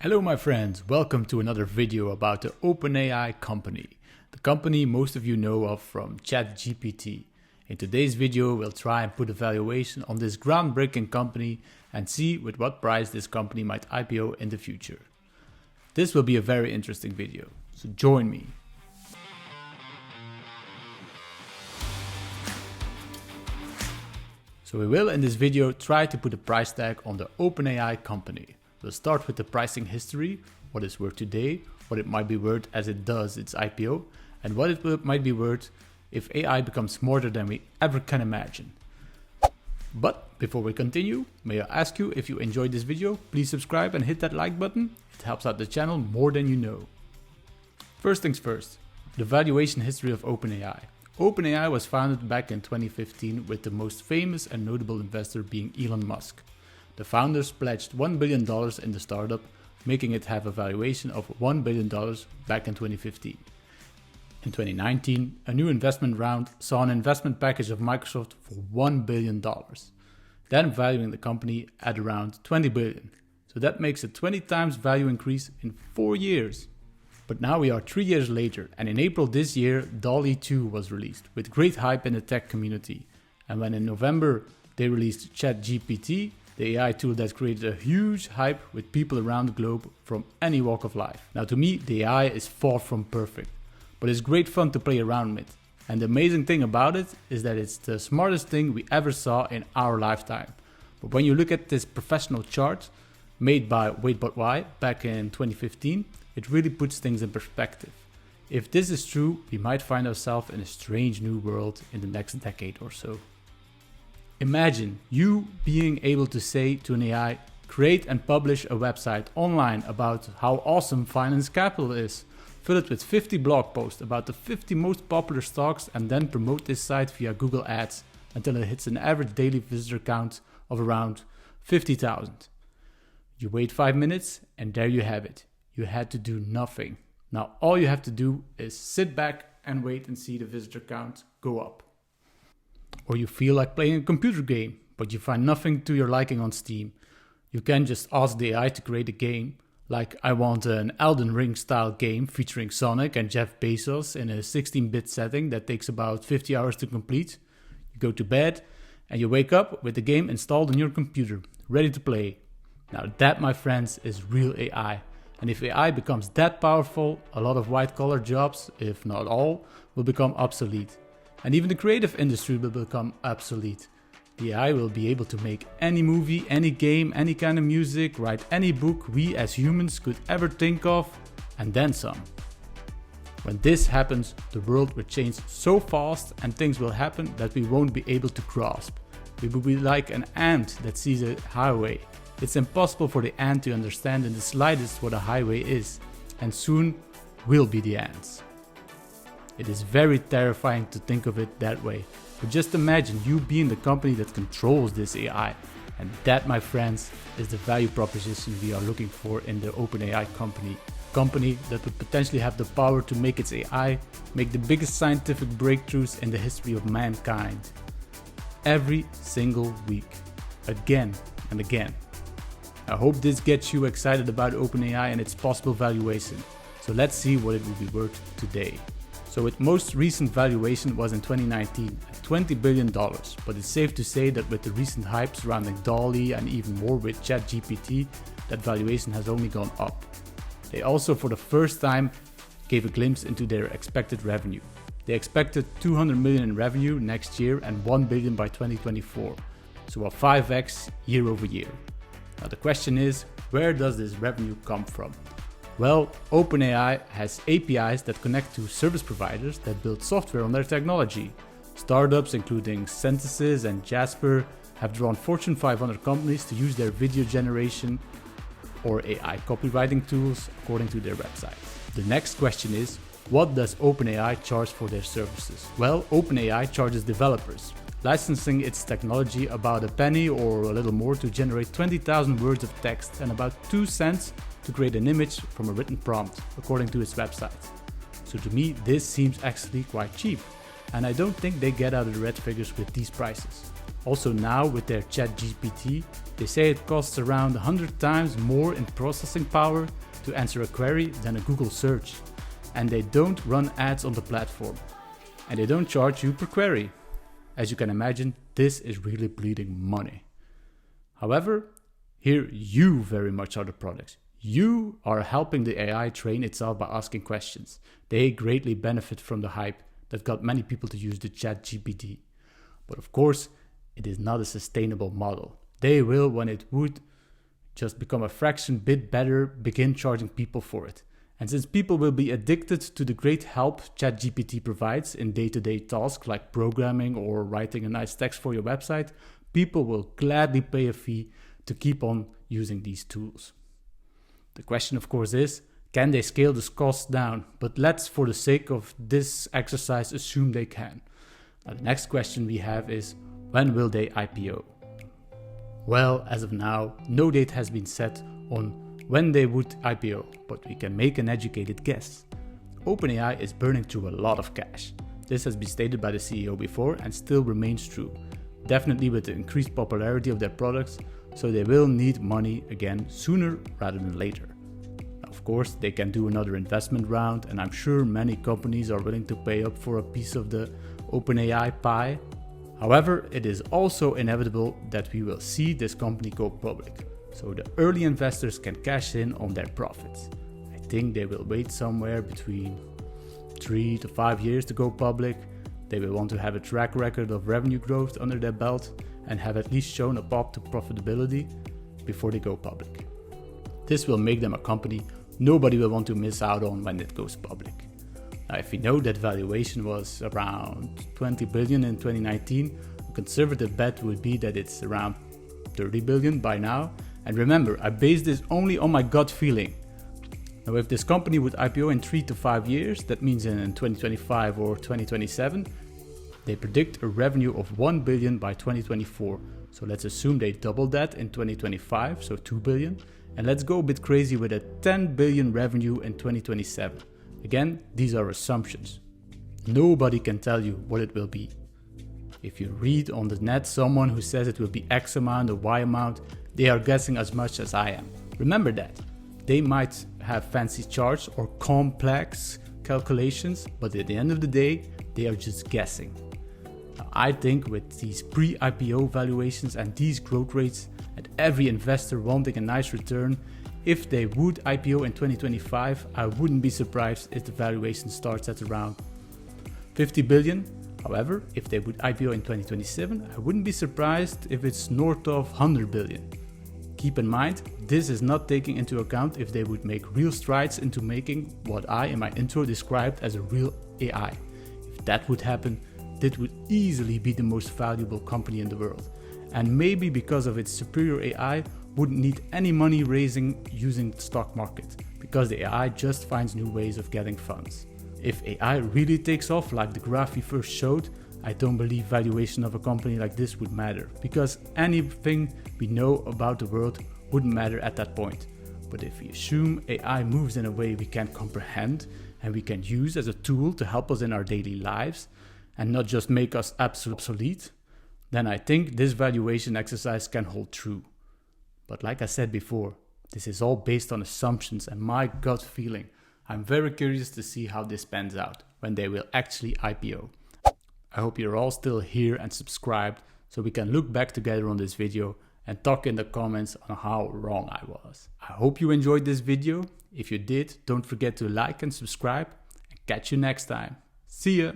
Hello my friends, welcome to another video about the OpenAI company. The company most of you know of from ChatGPT. In today's video we'll try and put a valuation on this groundbreaking company and see with what price this company might IPO in the future. This will be a very interesting video, so join me. So we will in this video try to put a price tag on the OpenAI company. We'll start with the pricing history, what it's worth today, what it might be worth as it does its IPO, and what it might be worth if AI becomes smarter than we ever can imagine. But before we continue, may I ask you, if you enjoyed this video, please subscribe and hit that like button. It helps out the channel more than you know. First things first, the valuation history of OpenAI. OpenAI was founded back in 2015 with the most famous and notable investor being Elon Musk. The founders pledged $1 billion in the startup, making it have a valuation of $1 billion back in 2015. In 2019, a new investment round saw an investment package of Microsoft for $1 billion, then valuing the company at around $20 billion. So that makes a 20 times value increase in 4 years. But now we are 3 years later, and in April this year, DALL-E 2 was released, with great hype in the tech community. And when in November they released ChatGPT, the AI tool that created a huge hype with people around the globe from any walk of life. Now to me, the AI is far from perfect, but it's great fun to play around with. And the amazing thing about it is that it's the smartest thing we ever saw in our lifetime. But when you look at this professional chart made by Wait.Why back in 2015, it really puts things in perspective. If this is true, we might find ourselves in a strange new world in the next decade or so. Imagine you being able to say to an AI, create and publish a website online about how awesome finance capital is. Fill it with 50 blog posts about the 50 most popular stocks and then promote this site via Google Ads until it hits an average daily visitor count of around 50,000. You wait 5 minutes and there you have it. You had to do nothing. Now all you have to do is sit back and wait and see the visitor count go up. Or you feel like playing a computer game, but you find nothing to your liking on Steam. You can just ask the AI to create a game, like I want an Elden Ring style game featuring Sonic and Jeff Bezos in a 16-bit setting that takes about 50 hours to complete. You go to bed and you wake up with the game installed on your computer, ready to play. Now that, my friends, is real AI. And if AI becomes that powerful, a lot of white-collar jobs, if not all, will become obsolete. And even the creative industry will become obsolete. The AI will be able to make any movie, any game, any kind of music, write any book we as humans could ever think of, and then some. When this happens, the world will change so fast and things will happen that we won't be able to grasp. We will be like an ant that sees a highway. It's impossible for the ant to understand in the slightest what a highway is, and soon we'll be the ants. It is very terrifying to think of it that way, but just imagine you being the company that controls this AI, and that, my friends, is the value proposition we are looking for in the OpenAI company. Company that would potentially have the power to make its AI make the biggest scientific breakthroughs in the history of mankind. Every single week, again and again. I hope this gets you excited about OpenAI and its possible valuation. So let's see what it will be worth today. So its most recent valuation was in 2019 at $20 billion, but it's safe to say that with the recent hype surrounding DALL-E and even more with ChatGPT, that valuation has only gone up. They also for the first time gave a glimpse into their expected revenue. They expected 200 million in revenue next year and 1 billion by 2024, so a 5x year over year. Now the question is, where does this revenue come from? Well, OpenAI has APIs that connect to service providers that build software on their technology. Startups including Synthesis and Jasper have drawn Fortune 500 companies to use their video generation or AI copywriting tools according to their website. The next question is, what does OpenAI charge for their services? Well, OpenAI charges developers, licensing its technology about a penny or a little more to generate 20,000 words of text and about 2 cents to create an image from a written prompt, according to its website. So to me, this seems actually quite cheap, and I don't think they get out of the red figures with these prices. Also now with their ChatGPT, they say it costs around 100 times more in processing power to answer a query than a Google search. And they don't run ads on the platform. And they don't charge you per query. As you can imagine, this is really bleeding money. However, here you very much are the products. You are helping the AI train itself by asking questions. They greatly benefit from the hype that got many people to use the ChatGPT. But of course, it is not a sustainable model. They will, when it would just become a fraction bit better, begin charging people for it. And since people will be addicted to the great help ChatGPT provides in day-to-day tasks like programming or writing a nice text for your website, people will gladly pay a fee to keep on using these tools. The question, of course, is, can they scale this cost down? But let's, for the sake of this exercise, assume they can. Now, the next question we have is, when will they IPO? Well, as of now, no date has been set on when they would IPO, but we can make an educated guess. OpenAI is burning through a lot of cash. This has been stated by the CEO before and still remains true. Definitely with the increased popularity of their products, so they will need money again sooner rather than later. Now, of course, they can do another investment round, and I'm sure many companies are willing to pay up for a piece of the OpenAI pie. However, it is also inevitable that we will see this company go public, so the early investors can cash in on their profits. I think they will wait somewhere between 3 to 5 years to go public. They will want to have a track record of revenue growth under their belt and have at least shown a path to profitability before they go public. This will make them a company nobody will want to miss out on when it goes public. Now, if we know that valuation was around 20 billion in 2019, a conservative bet would be that it's around 30 billion by now. And remember, I base this only on my gut feeling. Now, if this company would IPO in 3 to 5 years, that means in 2025 or 2027, they predict a revenue of 1 billion by 2024. So let's assume they double that in 2025, so 2 billion. And let's go a bit crazy with a 10 billion revenue in 2027. Again, these are assumptions. Nobody can tell you what it will be. If you read on the net someone who says it will be X amount or Y amount, they are guessing as much as I am. Remember that. They might have fancy charts or complex calculations, but at the end of the day, they are just guessing. Now, I think with these pre-IPO valuations and these growth rates and every investor wanting a nice return, if they would IPO in 2025, I wouldn't be surprised if the valuation starts at around 50 billion. However, if they would IPO in 2027, I wouldn't be surprised if it's north of 100 billion. Keep in mind, this is not taking into account if they would make real strides into making what I in my intro described as a real AI. If that would happen, this would easily be the most valuable company in the world. And maybe because of its superior AI, wouldn't need any money raising using the stock market, because the AI just finds new ways of getting funds. If AI really takes off like the graph we first showed, I don't believe valuation of a company like this would matter, because anything we know about the world wouldn't matter at that point. But if we assume AI moves in a way we can comprehend and we can use as a tool to help us in our daily lives and not just make us absolutely obsolete, then I think this valuation exercise can hold true. But like I said before, this is all based on assumptions and my gut feeling. I'm very curious to see how this pans out when they will actually IPO. I hope you're all still here and subscribed so we can look back together on this video and talk in the comments on how wrong I was. I hope you enjoyed this video. If you did, don't forget to like and subscribe, and catch you next time. See ya!